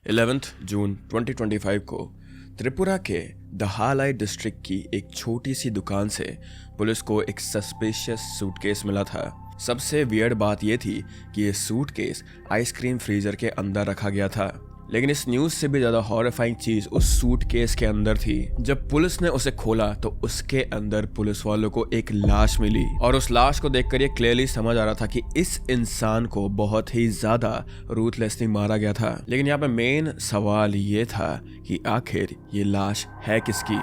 11 जून 2025 को त्रिपुरा के दहालाई डिस्ट्रिक्ट की एक छोटी सी दुकान से पुलिस को एक सस्पिशियस सूटकेस मिला था। सबसे वियर्ड बात यह थी कि यह सूटकेस आइसक्रीम फ्रीजर के अंदर रखा गया था, लेकिन इस न्यूज से भी ज्यादा हॉरिफाइंग चीज उस सूटकेस के अंदर थी। जब पुलिस ने उसे खोला तो उसके अंदर पुलिस वालों को एक लाश मिली और उस लाश को देखकर ये क्लियरली समझ आ रहा था कि इस इंसान को बहुत ही ज्यादा रूथलेसली मारा गया था। लेकिन यहाँ पे मेन सवाल ये था कि आखिर ये लाश है किसकी।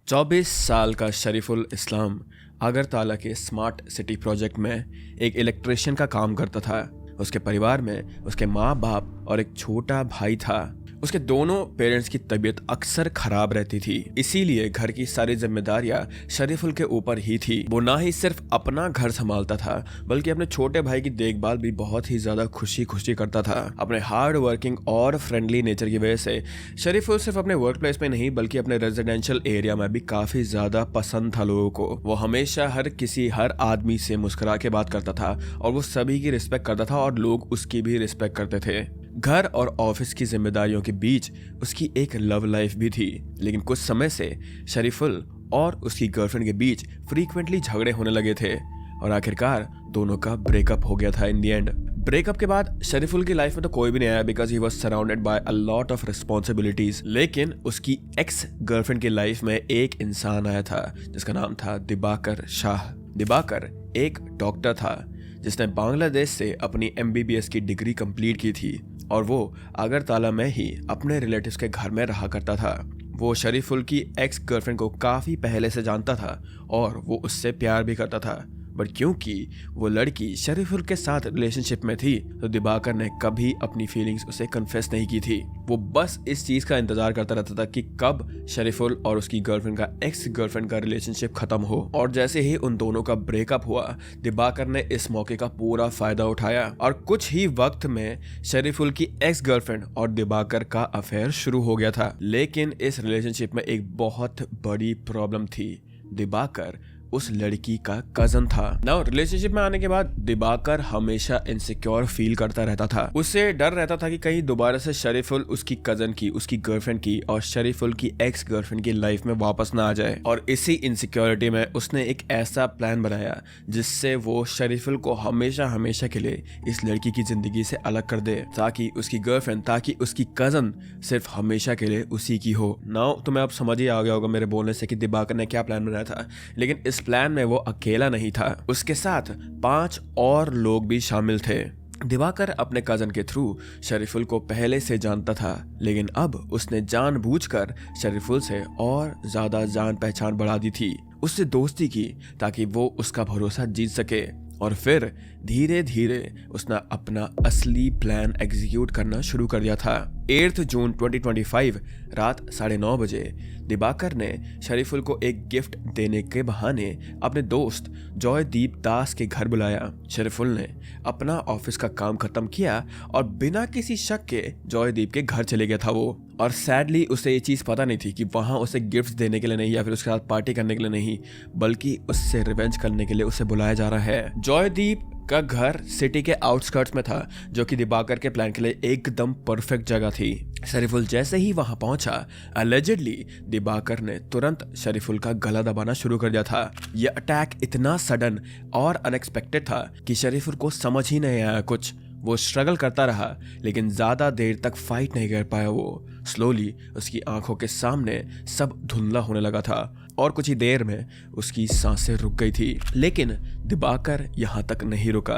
चौबीस साल का शरीफुल इस्लाम अगरतला के स्मार्ट सिटी प्रोजेक्ट में एक इलेक्ट्रिशियन का काम करता था। उसके परिवार में उसके माँ बाप और एक छोटा भाई था। उसके दोनों पेरेंट्स की तबीयत अक्सर खराब रहती थी, इसीलिए घर की सारी जिम्मेदारियां शरीफुल के ऊपर ही थी। वो ना ही सिर्फ अपना घर संभालता था बल्कि अपने छोटे भाई की देखभाल भी बहुत ही ज्यादा खुशी खुशी करता था। अपने हार्ड वर्किंग और फ्रेंडली नेचर की वजह से शरीफुल सिर्फ अपने वर्क प्लेस में नहीं बल्कि अपने रेजिडेंशियल एरिया में भी काफी ज्यादा पसंद था लोगों को। वो हमेशा हर आदमी से मुस्कुरा के बात करता था और वो सभी की रिस्पेक्ट करता था और लोग उसकी भी रिस्पेक्ट करते थे। घर और ऑफिस की जिम्मेदारियों के बीच उसकी एक लव लाइफ भी थी, लेकिन कुछ समय से शरीफुल और उसकी गर्लफ्रेंड के बीच फ्रीक्वेंटली झगड़े होने लगे थे और आखिरकार दोनों का ब्रेकअप हो गया था इन द एंड। ब्रेकअप के बाद शरीफुल की लाइफ में तो कोई भी नहीं आया because he was surrounded by a lot of responsibilities. लेकिन उसकी एक्स गर्लफ्रेंड की लाइफ में एक इंसान आया था जिसका नाम था दिबाकर शाह। दिबाकर एक डॉक्टर था जिसने बांग्लादेश से अपनी MBBS की डिग्री कंप्लीट की थी और वो अगरतला में ही अपने रिलेटिव्स के घर में रहा करता था। वो शरीफुल की एक्स गर्लफ्रेंड को काफ़ी पहले से जानता था और वो उससे प्यार भी करता था, बट क्योंकि वो लड़की शरीफुल के साथ रिलेशनशिप में थी तो दिबाकर ने कभी अपनी फीलिंग्स उसे कन्फेस नहीं की थी। वो बस इस चीज़ का इंतजार करता रहता था कि कब शरीफुल और उसकी गर्लफ्रेंड का एक्स गर्लफ्रेंड का रिलेशनशिप खत्म हो। और जैसे ही उन दोनों का ब्रेकअप हुआ दिबाकर ने इस मौके का पूरा फायदा उठाया और कुछ ही वक्त में शरीफुल की एक्स गर्लफ्रेंड और दिबाकर का अफेयर शुरू हो गया था। लेकिन इस रिलेशनशिप में एक बहुत बड़ी प्रॉब्लम थी। दिबाकर उस लड़की का कजन था। नाउ रिलेशनशिप में आने के बाद दिबाकर हमेशा इनसिक्योर फील करता रहता था। उसे डर रहता था कि कहीं दोबारा से शरीफुल उसकी कजन की, उसकी गर्लफ्रेंड की और शरीफुल की एक्स गर्लफ्रेंड की लाइफ में वापस ना आ जाए। और इसी इनसिक्योरिटी में उसने एक ऐसा प्लान बनाया जिससे वो शरीफुल को हमेशा हमेशा के लिए इस लड़की की जिंदगी से अलग कर दे ताकि उसकी कजन सिर्फ हमेशा के लिए उसी की हो। नाउ तुम्हें अब समझ ही आ गया होगा मेरे बोलने से कि दिबाकर ने क्या प्लान बनाया था। लेकिन इस प्लान में वो अकेला नहीं था, उसके साथ 5 और लोग भी शामिल थे। दिबाकर अपने कजन के थ्रू शरीफुल को पहले से जानता था, लेकिन अब उसने जानबूझकर शरीफुल से और ज्यादा जान पहचान बढ़ा दी थी। उससे दोस्ती की ताकि वो उसका भरोसा जीत सके और फिर धीरे धीरे उसने अपना असली प्लान एग्जीक्यूट करना शुरू कर दिया था। 8 जून 2025 रात 9:30 बजे दिबाकर ने शरीफुल को एक गिफ्ट देने के बहाने अपने दोस्त जॉयदीप दास के घर बुलाया। शरीफुल ने अपना ऑफिस का काम खत्म किया और बिना किसी शक के जॉयदीप के घर चले गया था वो। और सैडली उसे ये चीज़ पता नहीं थी कि वहाँ उसे गिफ्ट देने के लिए नहीं या फिर उसके साथ पार्टी करने के लिए नहीं बल्कि उससे रिवेंज करने के लिए उसे बुलाया जा रहा है। जॉयदीप का घर सिटी के आउटस्कर्ट्स में था जो कि दिबाकर के प्लान के लिए एकदम परफेक्ट जगह थी। शरीफुल जैसे ही वहां पहुंचा अलेजिडली दिबाकर ने तुरंत शरीफुल का गला दबाना शुरू कर दिया था। यह अटैक इतना सडन और अनएक्सपेक्टेड था कि शरीफुल को समझ ही नहीं आया कुछ। वो स्ट्रगल करता रहा लेकिन ज्यादा देर तक फाइट नहीं कर पाया। वो स्लोली उसकी आंखों के सामने सब धुंधला होने लगा था और कुछ ही देर में उसकी सांसें रुक गई थी। लेकिन दिबाकर यहाँ तक नहीं रुका।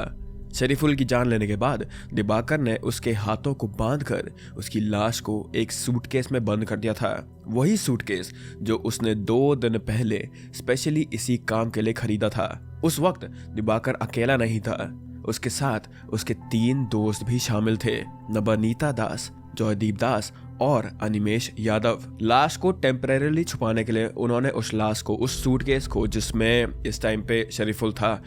शरीफुल की जान लेने के बाद दिबाकर ने उसके हाथों को बांधकर उसकी लाश को एक सूटकेस में बंद कर दिया था। वही सूटकेस जो उसने 2 दिन पहले स्पेशली इसी काम के लिए खरीदा था। उस वक्त दिबाकर अकेला नहीं था, उसके साथ उसके 3 दोस्त भी शामिल थे, नबनीता दास, जॉयदीप दास और अनिमेश यादव। लाश को टेम्परेरीली छुपाने के लिए उन्होंने उस लाश को, उस सूटकेस को जिसमें इस टाइम पे शरीफुल था,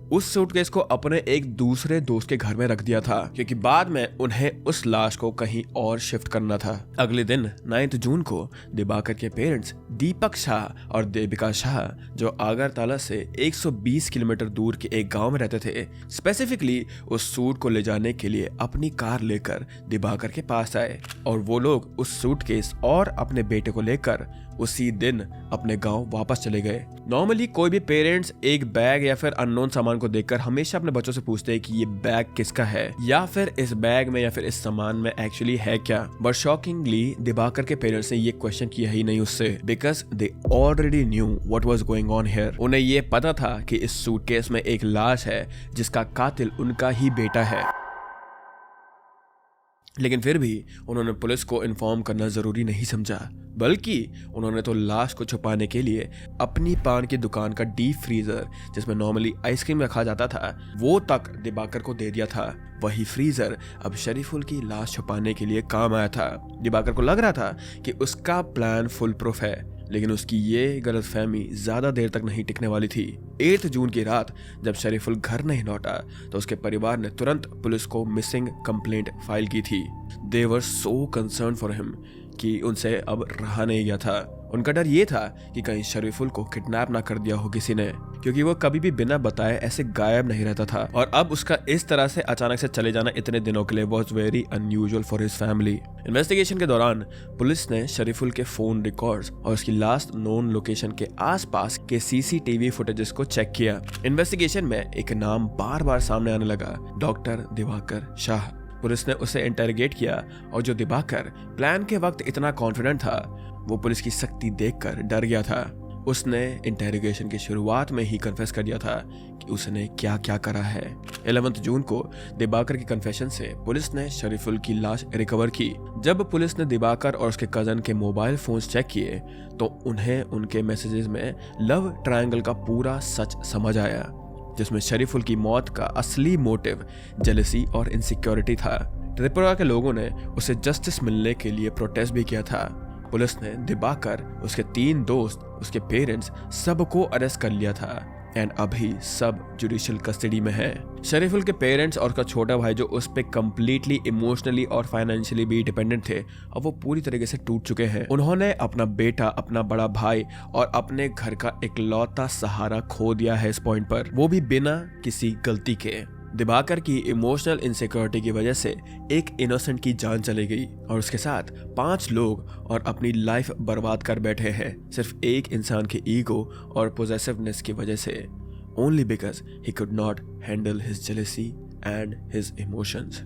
उस सूटकेस को अपने एक दूसरे दोस्त के घर में रख दिया था, क्योंकि बाद में उन्हें उस लाश को कहीं और शिफ्ट करना था। अगले दिन 9 जून को दिबाकर के पेरेंट्स दीपक शाह और देविका शाह, जो आगरतला से 120 किलोमीटर दूर के एक गांव में रहते थे, स्पेसिफिकली उस सूट को ले जाने के लिए अपनी कार लेकर दिबाकर के पास आए और वो लोग उस सूटकेस और अपने बेटे को लेकर उसी दिन अपने गांव वापस चले गए। नॉर्मली कोई भी पेरेंट्स एक बैग या फिर अननोन सामान को देखकर हमेशा अपने बच्चों से पूछते हैं कि ये बैग किसका है, या फिर इस बैग में या फिर इस सामान में एक्चुअली है क्या। बट शॉकिंगली दिबाकर के पेरेंट्स ने ये क्वेश्चन किया ही नहीं उससे, because they already knew what was going on here. उन्हें ये पता था कि इस सूटकेस में एक लाश है जिसका कातिल उनका ही बेटा है। लेकिन फिर भी उन्होंने पुलिस को इन्फॉर्म करना जरूरी नहीं समझा, बल्कि उन्होंने तो लाश को छुपाने के लिए अपनी पान की दुकान का डीप फ्रीजर, जिसमें नॉर्मली आइसक्रीम रखा जाता था, वो तक दिबाकर को दे दिया था। वही फ्रीजर अब शरीफुल की लाश छुपाने के लिए काम आया था। दिबाकर को लग रहा था कि उसका प्लान फुल प्रूफ है, लेकिन उसकी ये गलतफहमी ज्यादा देर तक नहीं टिकने वाली थी। 8 जून की रात जब शरीफुल घर नहीं लौटा तो उसके परिवार ने तुरंत पुलिस को मिसिंग कंप्लेंट फाइल की थी। दे वर सो कंसर्न फॉर हिम कि उनसे अब रहा नहीं गया था। उनका डर ये था कि कहीं शरीफुल को किडनैप ना कर दिया हो किसी ने, क्योंकि वो कभी भी बिना बताए ऐसे गायब नहीं रहता था और अब उसका इस तरह से अचानक से चले जाना इतने दिनों के लिए was very unusual for his family. Investigation के दौरान पुलिस ने शरीफुल के फोन रिकॉर्ड्स और उसकी लास्ट नोन लोकेशन के आसपास के सीसीटीवी फुटेजेस को चेक किया। इन्वेस्टिगेशन में एक नाम बार बार सामने आने लगा, डॉक्टर दिबाकर शाह। पुलिस ने उसे इंटरोगेट किया और जो दिबाकर प्लान के वक्त इतना कॉन्फिडेंट था, वो पुलिस की सख्ती देखकर डर गया था। उसने इंटेरोगेशन की शुरुआत में ही कन्फेस कर दिया था कि उसने क्या क्या करा है। 11 जून को दिबाकर की कन्फेशन से पुलिस ने शरीफुल की लाश रिकवर की। जब पुलिस ने दिबाकर और उसके कजन के मोबाइल फोन्स चेक किए तो उन्हें उनके मैसेजेस में लव ट्रायंगल का पूरा सच समझ आया, जिसमें शरीफुल की मौत का असली मोटिव जेलसी और इनसिक्योरिटी था। त्रिपुरा के लोगों ने उसे जस्टिस मिलने के लिए प्रोटेस्ट भी किया था। पुलिस ने दिबाकर, उसके 3 दोस्त, उसके पेरेंट्स सबको अरेस्ट कर लिया था एंड अभी सब जुडिशियल कस्टडी में है। शरीफुल के पेरेंट्स और उसका छोटा भाई जो उस पे कंप्लीटली इमोशनली और फाइनेंशियली भी डिपेंडेंट थे, अब वो पूरी तरीके से टूट चुके हैं। उन्होंने अपना बेटा, अपना बड़ा भाई और अपने घर का इकलौता सहारा खो दिया है इस पॉइंट पर, वो भी बिना किसी गलती के। दिबाकर की इमोशनल इनसिक्योरिटी की वजह से एक इनोसेंट की जान चली गई और उसके साथ 5 लोग और अपनी लाइफ बर्बाद कर बैठे हैं सिर्फ एक इंसान के ईगो और पोजेसिवनेस की वजह से, only because he could not handle his jealousy and his emotions.